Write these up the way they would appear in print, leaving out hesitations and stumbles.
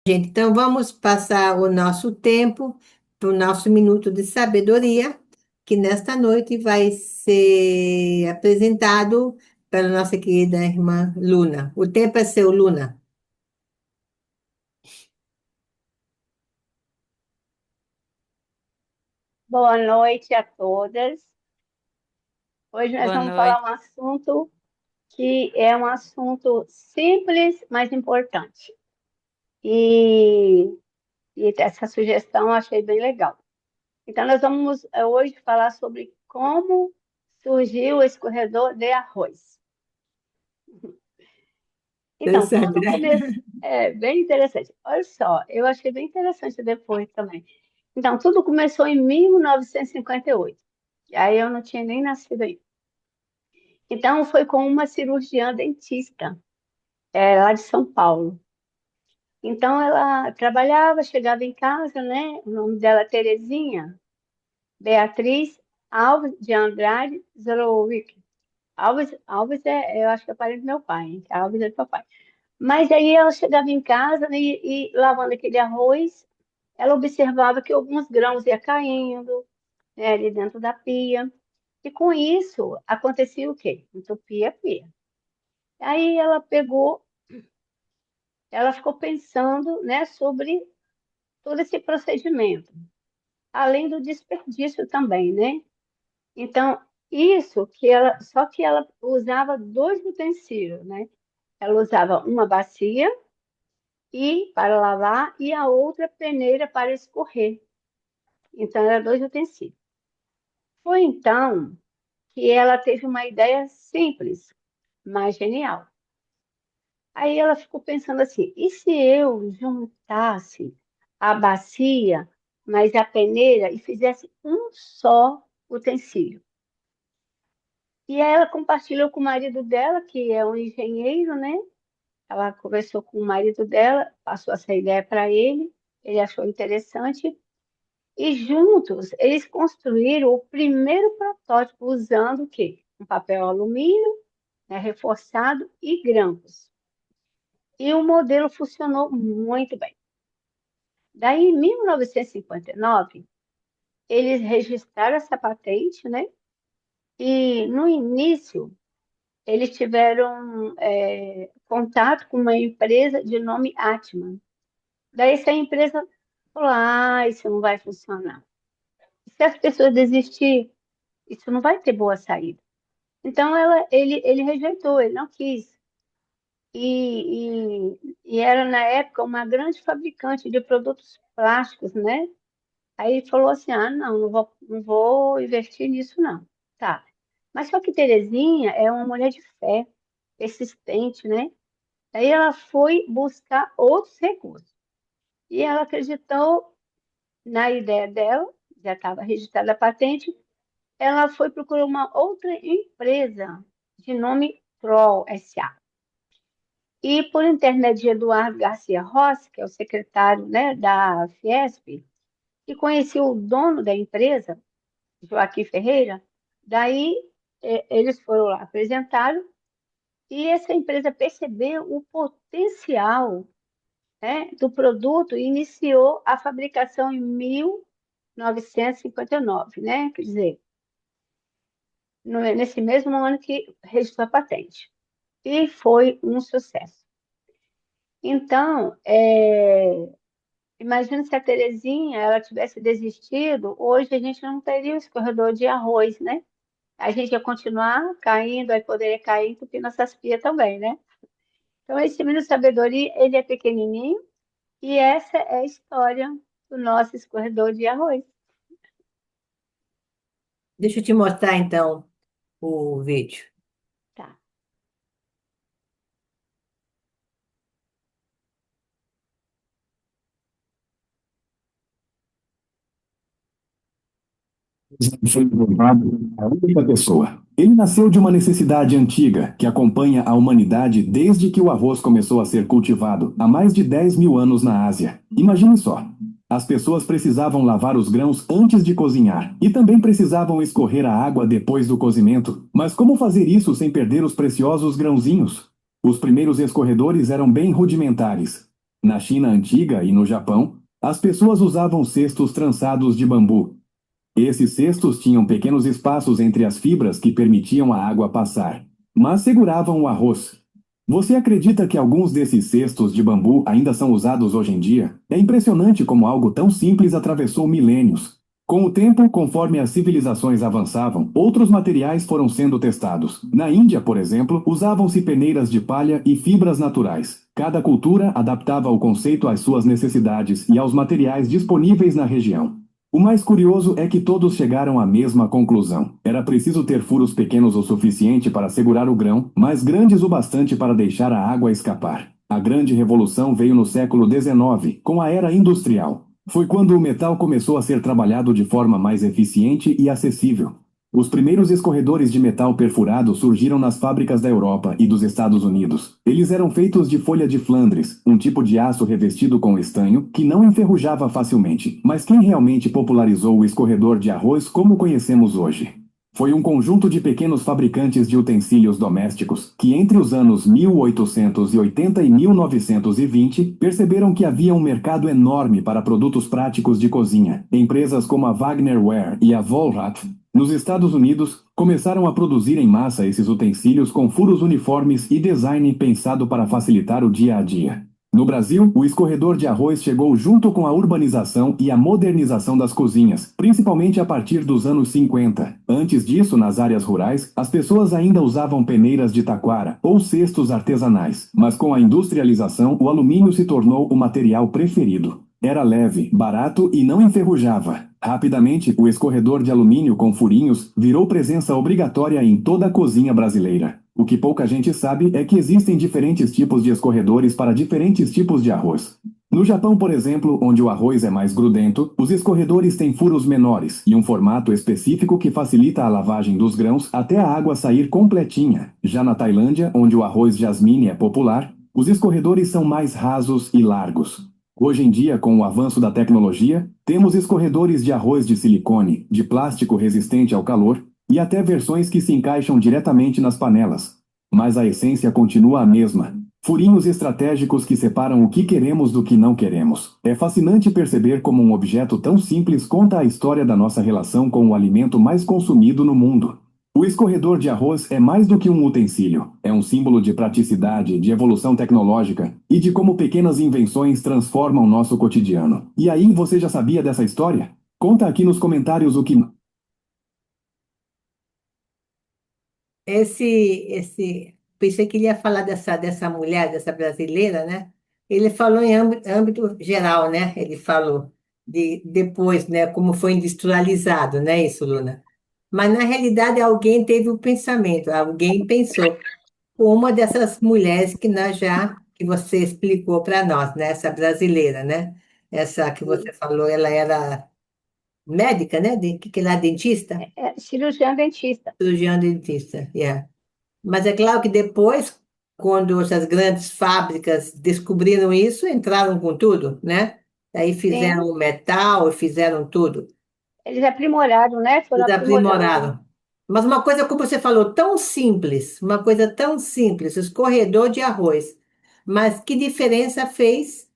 Gente, então vamos passar o nosso tempo para o nosso minuto de sabedoria, que nesta noite vai ser apresentado pela nossa querida irmã Luna. O tempo é seu, Luna. Boa noite a todas. Hoje nós Boa vamos falar noite. um assunto que é um assunto simples, mas importante. E, e essa sugestão eu achei bem legal. Então, nós vamos hoje falar sobre como surgiu o escorredor de arroz. Então, Interessante, tudo né? começou. É bem interessante. Olha só, eu achei bem interessante depois também. Então, tudo começou em 1958. E aí eu não tinha nem nascido ainda. Então, foi com uma cirurgiã dentista, lá de São Paulo. Então, ela trabalhava, chegava em casa, né? O nome dela é Terezinha Beatriz Alves de Andrade Zorowick. Alves eu acho que é parente do meu pai, hein? Alves é do meu pai. Mas aí ela chegava em casa, né, e lavando aquele arroz, ela observava que alguns grãos iam caindo, né, ali dentro da pia. E com isso, acontecia o quê? Entupia a pia. Aí ela ficou pensando, né, sobre todo esse procedimento, além do desperdício também, né? Então, só que ela usava dois utensílios, né? Ela usava uma bacia e para lavar e a outra peneira para escorrer. Então, eram dois utensílios. Foi então que ela teve uma ideia simples, mas genial. Aí ela ficou pensando assim: e se eu juntasse a bacia, mais a peneira e fizesse um só utensílio? E aí ela compartilhou com o marido dela, que é um engenheiro, né? Ela conversou com o marido dela, passou essa ideia para ele achou interessante, e juntos eles construíram o primeiro protótipo usando o quê? Um papel alumínio, né, reforçado e grampos. E o modelo funcionou muito bem. Daí, em 1959, eles registraram essa patente, né? E no início, eles tiveram contato com uma empresa de nome Atman. Daí, essa empresa falou: ah, isso não vai funcionar. Se as pessoas desistirem, isso não vai ter boa saída. Então, ele rejeitou, ele não quis. E era, na época, uma grande fabricante de produtos plásticos, né? Aí ele falou assim: ah, não, não vou investir nisso, não. Tá. Mas só que Terezinha é uma mulher de fé, persistente, né? Aí ela foi buscar outros recursos. E ela acreditou na ideia dela, já estava registrada a patente, ela foi procurar uma outra empresa de nome Troll SA. E por intermédio de Eduardo Garcia Rossi, que é o secretário, né, da Fiesp, que conhecia o dono da empresa, Joaquim Ferreira, daí eles foram lá, apresentaram, e essa empresa percebeu o potencial, né, do produto e iniciou a fabricação em 1959, né? Quer dizer, nesse mesmo ano que registrou a patente. E foi um sucesso. Então, imagina se a Terezinha ela tivesse desistido, hoje a gente não teria o escorredor de arroz, né? A gente ia continuar caindo, aí poderia cair entupindo nossas pias também, né? Então, esse menino sabedoria, ele é pequenininho e essa é a história do nosso escorredor de arroz. Deixa eu te mostrar então o vídeo. Tá. Foi provado a única pessoa. Ele nasceu de uma necessidade antiga que acompanha a humanidade desde que o arroz começou a ser cultivado, há mais de 10 mil anos na Ásia. Imagine só. As pessoas precisavam lavar os grãos antes de cozinhar e também precisavam escorrer a água depois do cozimento. Mas como fazer isso sem perder os preciosos grãozinhos? Os primeiros escorredores eram bem rudimentares. Na China antiga e no Japão, as pessoas usavam cestos trançados de bambu. Esses cestos tinham pequenos espaços entre as fibras que permitiam a água passar, mas seguravam o arroz. Você acredita que alguns desses cestos de bambu ainda são usados hoje em dia? É impressionante como algo tão simples atravessou milênios. Com o tempo, conforme as civilizações avançavam, outros materiais foram sendo testados. Na Índia, por exemplo, usavam-se peneiras de palha e fibras naturais. Cada cultura adaptava o conceito às suas necessidades e aos materiais disponíveis na região. O mais curioso é que todos chegaram à mesma conclusão. Era preciso ter furos pequenos o suficiente para segurar o grão, mas grandes o bastante para deixar a água escapar. A grande revolução veio no século XIX, com a era industrial. Foi quando o metal começou a ser trabalhado de forma mais eficiente e acessível. Os primeiros escorredores de metal perfurado surgiram nas fábricas da Europa e dos Estados Unidos. Eles eram feitos de folha de Flandres, um tipo de aço revestido com estanho que não enferrujava facilmente. Mas quem realmente popularizou o escorredor de arroz como conhecemos hoje? Foi um conjunto de pequenos fabricantes de utensílios domésticos que, entre os anos 1880 e 1920, perceberam que havia um mercado enorme para produtos práticos de cozinha. Empresas como a Wagner Ware e a Vollrath, nos Estados Unidos, começaram a produzir em massa esses utensílios com furos uniformes e design pensado para facilitar o dia a dia. No Brasil, o escorredor de arroz chegou junto com a urbanização e a modernização das cozinhas, principalmente a partir dos anos 50. Antes disso, nas áreas rurais, as pessoas ainda usavam peneiras de taquara ou cestos artesanais, mas com a industrialização, o alumínio se tornou o material preferido. Era leve, barato e não enferrujava. Rapidamente, o escorredor de alumínio com furinhos virou presença obrigatória em toda a cozinha brasileira. O que pouca gente sabe é que existem diferentes tipos de escorredores para diferentes tipos de arroz. No Japão, por exemplo, onde o arroz é mais grudento, os escorredores têm furos menores e um formato específico que facilita a lavagem dos grãos até a água sair completinha. Já na Tailândia, onde o arroz jasmine é popular, os escorredores são mais rasos e largos. Hoje em dia, com o avanço da tecnologia, temos escorredores de arroz de silicone, de plástico resistente ao calor, e até versões que se encaixam diretamente nas panelas. Mas a essência continua a mesma. Furinhos estratégicos que separam o que queremos do que não queremos. É fascinante perceber como um objeto tão simples conta a história da nossa relação com o alimento mais consumido no mundo. O escorredor de arroz é mais do que um utensílio. É um símbolo de praticidade, de evolução tecnológica e de como pequenas invenções transformam nosso cotidiano. E aí, você já sabia dessa história? Conta aqui nos comentários o que... Pensei que ele ia falar dessa mulher, dessa brasileira, né? Ele falou em âmbito geral, né? Ele falou depois, né? Como foi industrializado, né? Isso, Luna. Mas na realidade alguém teve o pensamento, alguém pensou. Uma dessas mulheres que você explicou para nós, né? Essa brasileira, né? Essa que você falou, ela era médica, né? Que ela é dentista? Cirurgiã dentista. Cirurgiã dentista, yeah. Mas é claro que depois, quando essas grandes fábricas descobriram isso, entraram com tudo, né? Aí Sim, fizeram o metal, fizeram tudo. eles aprimoraram, né? Foram Eles aprimorando. aprimoraram. Mas uma coisa, como você falou, tão simples, uma coisa tão simples, escorredor de arroz. Mas que diferença fez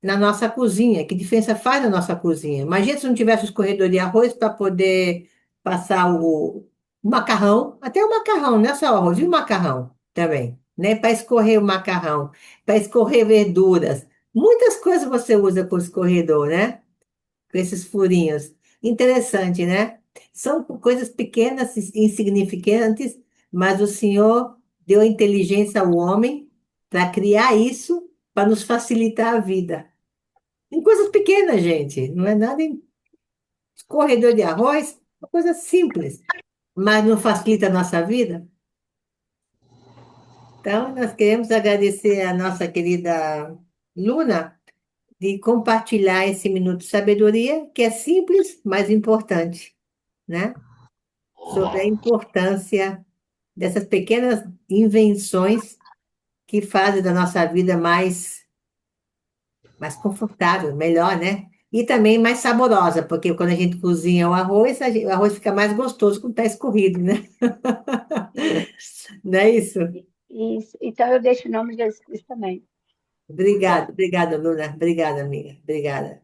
na nossa cozinha? Que diferença faz na nossa cozinha? Imagina se não tivesse o escorredor de arroz para poder passar o macarrão, até o macarrão, não é só o arroz, e o macarrão também, né? Para escorrer o macarrão, para escorrer verduras. Muitas coisas você usa com escorredor, né? Com esses furinhos. Interessante, né? São coisas pequenas, insignificantes, mas o Senhor deu inteligência ao homem para criar isso, para nos facilitar a vida. Em coisas pequenas, gente, não é nada em escorredor de arroz, uma coisa simples, mas não facilita a nossa vida. Então, nós queremos agradecer a nossa querida Luna de compartilhar esse minuto de sabedoria, que é simples, mas importante, né? Sobre a importância dessas pequenas invenções que fazem da nossa vida mais confortável, melhor, né? E também mais saborosa, porque quando a gente cozinha o arroz, o arroz fica mais gostoso quando está escorrido, né? Não é isso? Isso. Então, eu deixo o nome de Jesus Cristo também. Obrigada, obrigada, Luna. Obrigada, amiga. Obrigada.